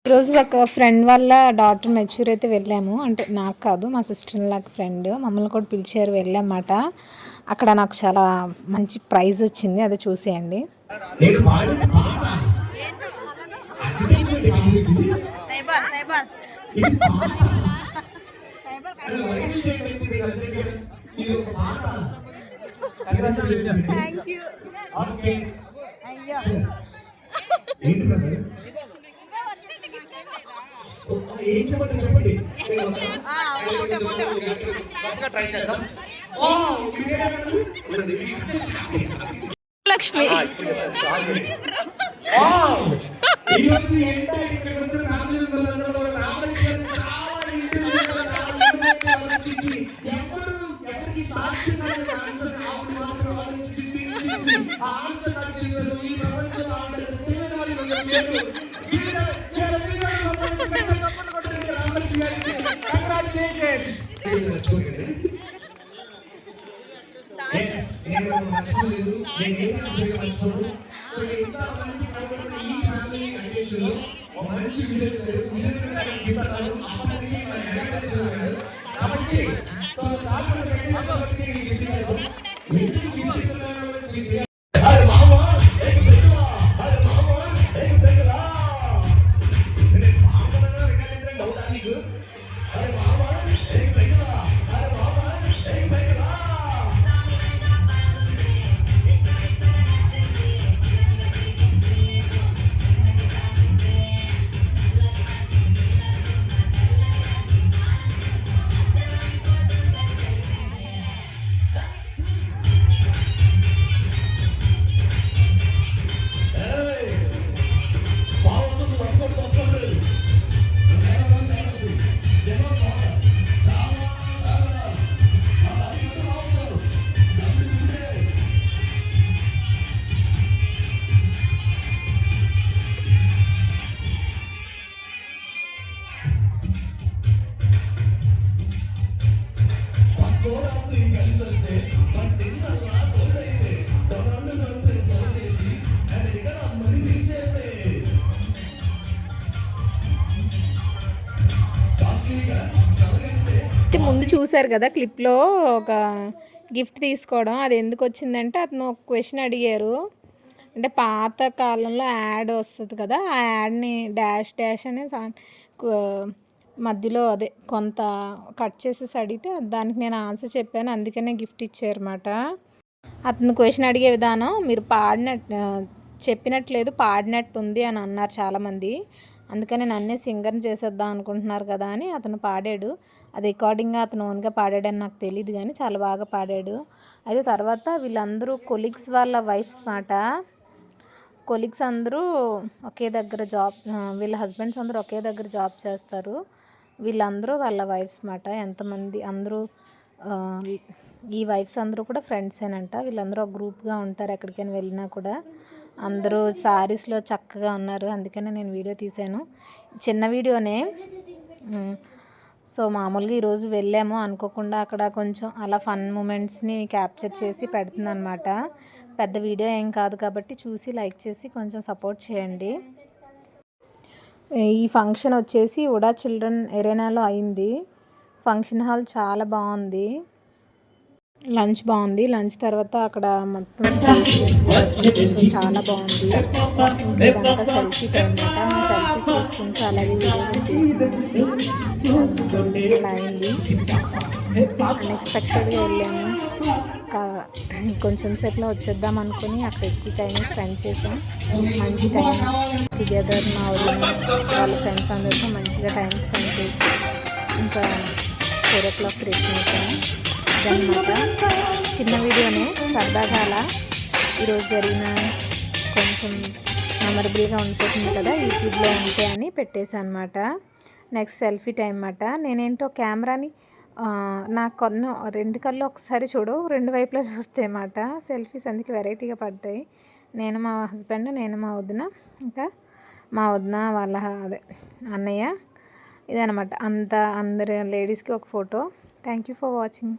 ఈరోజు ఒక ఫ్రెండ్ వాళ్ళ డాటర్ మెచ్యూర్ అయితే వెళ్ళాము. అంటే నాకు కాదు, మా సిస్టర్ లాగా ఫ్రెండ్ మమ్మల్ని కూడా పిలిచారు, వెళ్ళామాట. అక్కడ నాకు చాలా మంచి ప్రైజ్ వచ్చింది, అది చూసేయండి. లక్ష్మి ముందు చూసారు కదా క్లిప్లో ఒక గిఫ్ట్ తీసుకోవడం, అది ఎందుకు వచ్చిందంటే అతను ఒక క్వశ్చన్ అడిగారు. అంటే పాత కాలంలో యాడ్ వస్తుంది కదా, ఆ యాడ్ని డాష్ డాష్ అనే మధ్యలో అదే కొంత కట్ చేసేసి అడిగితే దానికి నేను ఆన్సర్ చెప్పాను, అందుకనే గిఫ్ట్ ఇచ్చారన్నమాట. అతను క్వశ్చన్ అడిగే విధానం మీరు చెప్పినట్లేదు పాడినట్టు ఉంది అని అన్నారు చాలామంది. అందుకని నన్నే సింగర్ని చేసేద్దాం అనుకుంటున్నారు కదా అని అతను పాడాడు. అది రికార్డింగ్గా అతను ఓన్గా పాడాడని నాకు తెలియదు, కానీ చాలా బాగా పాడాడు. అయితే తర్వాత వీళ్ళందరూ కొలీగ్స్ వాళ్ళ వైఫ్స్ మాట. కొలీగ్స్ అందరూ ఒకే దగ్గర జాబ్, వీళ్ళ హస్బెండ్స్ అందరూ ఒకే దగ్గర జాబ్ చేస్తారు. వీళ్ళందరూ వాళ్ళ వైఫ్స్ మాట. ఎంతమంది అందరూ ఈ వైఫ్స్ అందరూ కూడా ఫ్రెండ్సేనంట. వీళ్ళందరూ ఒక గ్రూప్గా ఉంటారు, ఎక్కడికైనా వెళ్ళినా కూడా. అందరూ శారీస్లో చక్కగా ఉన్నారు, అందుకనే నేను వీడియో తీశాను. చిన్న వీడియోనే. సో మామూలుగా ఈరోజు వెళ్ళాము అనుకోకుండా, అక్కడ కొంచెం అలా ఫన్ మూమెంట్స్ని క్యాప్చర్ చేసి పెడుతుంది అనమాట. పెద్ద వీడియో ఏం కాదు కాబట్టి చూసి లైక్ చేసి కొంచెం సపోర్ట్ చేయండి. ఈ ఫంక్షన్ వచ్చేసి ఉడా చిల్డ్రన్ ఎరేనాలో అయింది. ఫంక్షన్ హాల్ చాలా బాగుంది, లంచ్ బాగుంది. లంచ్ తర్వాత అక్కడ మొత్తం చాలా బాగుంది. ఇదంతా సెల్ఫీ టైం అనమాట. సెల్ఫీస్ తీసుకుంటూ అలాగే అలా అయింది. అన్ఎక్స్పెక్టెడ్గా వెళ్ళాము, కొంచెం సేపులో వచ్చేద్దాం అనుకుని అక్కడ ఎక్కువ టైం స్పెండ్ చేసాం. మంచి టైం టుగెదర్ మా వాళ్ళ ఫ్రెండ్స్ అందరితో మంచిగా టైం స్పెండ్ చేసి ఇంకా 4 o'clock రీచ్ అయిపోయాము. అనమాట చిన్న వీడియోనే, సరదాగా అలా ఈరోజు జరిగిన కొంచెం మెమరబుల్గా ఉంటుంది కదా యూట్యూబ్లో ఉంటే అని పెట్టేశాను అనమాట. నెక్స్ట్ సెల్ఫీ టైం అన్నమాట. నేనేంటో కెమెరాని నా కన్ను 2 కళ్ళు ఒకసారి చూడు, 2 వైపులా చూస్తే అన్నమాట సెల్ఫీస్ అందుకే వెరైటీగా పడతాయి. నేను మా హస్బెండ్, నేను మా వదిన, ఇంకా మా వదిన వాళ్ళ అదే అన్నయ్య, ఇదనమాట. అందరి లేడీస్కి ఒక photo. Thank you for watching.